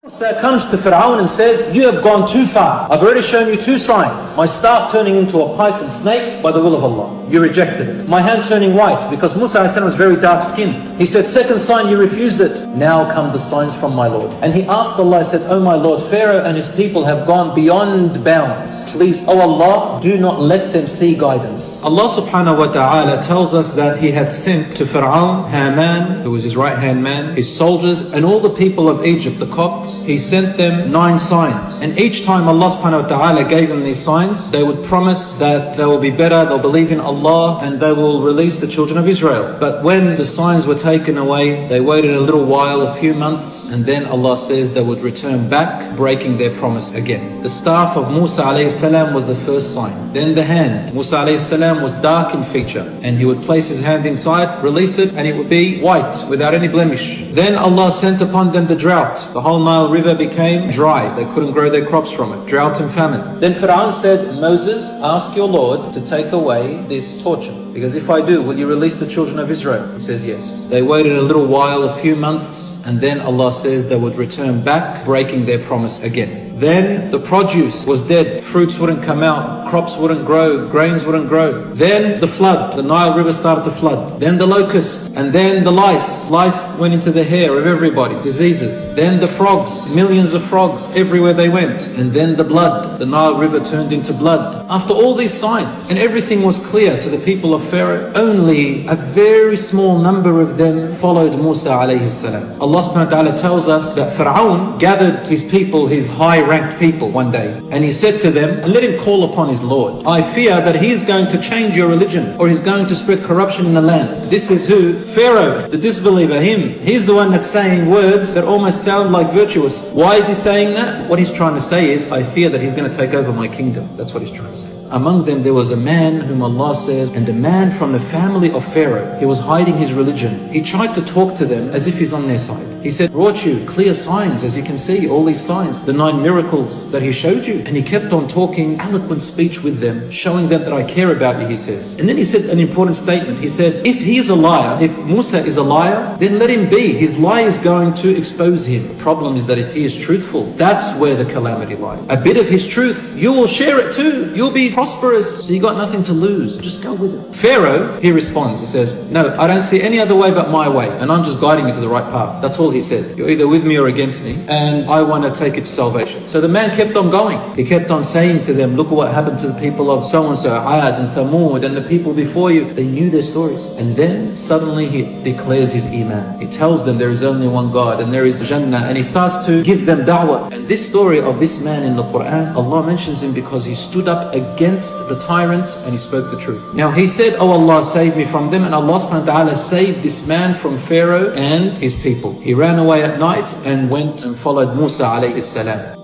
Musa comes to Fir'aun and says, you have gone too far. I've already shown you two signs. My staff turning into a python snake by the will of Allah. You rejected it. My hand turning white because Musa was very dark skinned. He said, second sign, you refused it. Now come the signs from my Lord. And he asked Allah, said, oh my Lord, Pharaoh and his people have gone beyond bounds. Please, oh Allah, do not let them see guidance. Allah subhanahu wa ta'ala tells us that he had sent to Fir'aun, Haman, who was his right hand man, his soldiers, and all the people of Egypt, the Copts. He sent them 9 signs. And each time Allah subhanahu wa ta'ala gave them these signs, they would promise that they will be better, they'll believe in Allah, and they will release the children of Israel. But when the signs were taken away, they waited a little while, a few months, and then Allah says they would return back, breaking their promise again. The staff of Musa alayhi salam was the first sign. Then the hand. Musa alayhi salam was dark in feature, and he would place his hand inside, release it, and it would be white, without any blemish. Then Allah sent upon them the drought. The whole Nile river became dry. They couldn't grow their crops from it. Drought and famine. Then Pharaoh said, Moses, ask your Lord to take away this torture. Because if I do, will you release the children of Israel? He says yes. They waited a little while, a few months, and then Allah says they would return back, breaking their promise again. Then the produce was dead. Fruits wouldn't come out, crops wouldn't grow, grains wouldn't grow. Then the flood, the Nile river started to flood. Then the locusts, and then the lice. Lice went into the hair of everybody, diseases. Then the frogs, millions of frogs everywhere they went. And then the blood, the Nile river turned into blood. After all these signs, and everything was clear to the people of Pharaoh, only a very small number of them followed Musa alayhi salam. Allah subhanahu wa ta'ala tells us that Fir'aun gathered his people, his high-ranked people one day, and he said to them, and let him call upon his Lord. I fear that he is going to change your religion, or he's going to spread corruption in the land. This is who? Pharaoh, the disbeliever, him. He's the one that's saying words that almost sound like virtuous. Why is he saying that? What he's trying to say is, I fear that he's going to take over my kingdom. That's what he's trying to say. Among them there was a man whom Allah says, and a man from the family of Pharaoh. He was hiding his religion. He tried to talk to them as if he's on their side. He said, brought you clear signs, as you can see, all these signs, the 9 miracles that he showed you. And he kept on talking eloquent speech with them, showing them that I care about you, he says. And then he said an important statement. He said, if he is a liar, if Musa is a liar, then let him be. His lie is going to expose him. The problem is that if he is truthful, that's where the calamity lies. A bit of his truth, you will share it too. You'll be prosperous, so you got nothing to lose. Just go with it. Pharaoh, he responds, he says, no, I don't see any other way but my way, and I'm just guiding you to the right path. That's all he said. You're either with me or against me, and I want to take it to salvation. So the man kept on going. He kept on saying to them, look what happened to the people of so-and-so, Ad and Thamud, and the people before you. They knew their stories. And then suddenly he declares his iman. He tells them there is only one God, and there is Jannah, and he starts to give them da'wah. And this story of this man in the Quran, Allah mentions him because he stood up against the tyrant and he spoke the truth. Now he said, oh Allah, save me from them, and Allah subhanahu wa ta'ala saved this man from Pharaoh and his people. He ran away at night and went and followed Musa alayhi salam.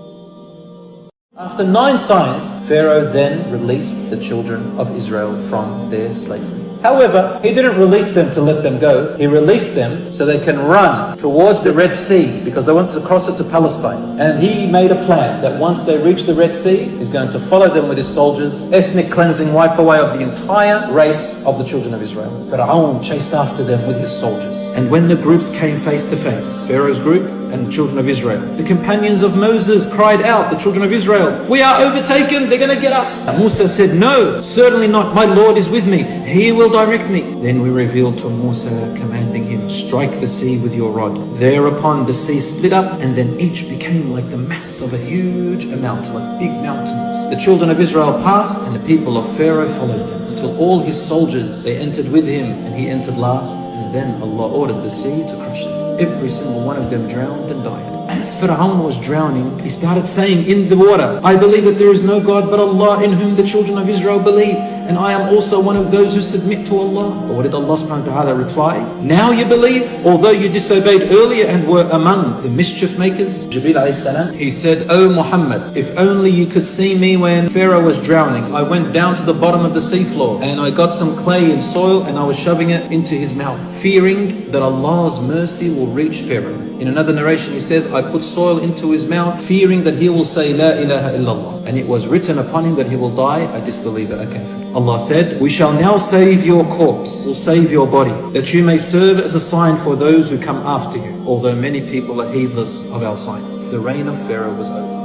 After 9 signs, Pharaoh then released the children of Israel from their slavery. However, he didn't release them to let them go. He released them so they can run towards the Red Sea, because they wanted to cross it to Palestine. And he made a plan that once they reach the Red Sea, he's going to follow them with his soldiers, ethnic cleansing, wipe away of the entire race of the children of Israel. Pharaoh chased after them with his soldiers. And when the groups came face to face, Pharaoh's group and the children of Israel, the companions of Moses cried out, the children of Israel, we are overtaken, they're going to get us. And Musa said, no, certainly not, my Lord is with me, he will direct me. Then we revealed to Musa, commanding him, strike the sea with your rod. Thereupon the sea split up, and then each became like the mass of a huge amount, like big mountains. The children of Israel passed, and the people of Pharaoh followed them, until all his soldiers, they entered with him, and he entered last. And then Allah ordered the sea to crush them. Every single one of them drowned and died. As Fir'aun was drowning, he started saying in the water, I believe that there is no God but Allah, in whom the children of Israel believe, and I am also one of those who submit to Allah. But what did Allah subhanahu wa ta'ala reply? Now you believe, although you disobeyed earlier and were among the mischief makers. Jibreel alayhi salam, he said, O Muhammad, if only you could see me when Pharaoh was drowning. I went down to the bottom of the seafloor, and I got some clay and soil, and I was shoving it into his mouth, fearing that Allah's mercy will reach Pharaoh. In another narration he says, I put soil into his mouth, fearing that he will say, La ilaha illallah. And it was written upon him that he will die a disbeliever, a kafir. Allah said, we shall now save your corpse, we'll save your body, that you may serve as a sign for those who come after you, although many people are heedless of our sign. the reign of Pharaoh was over.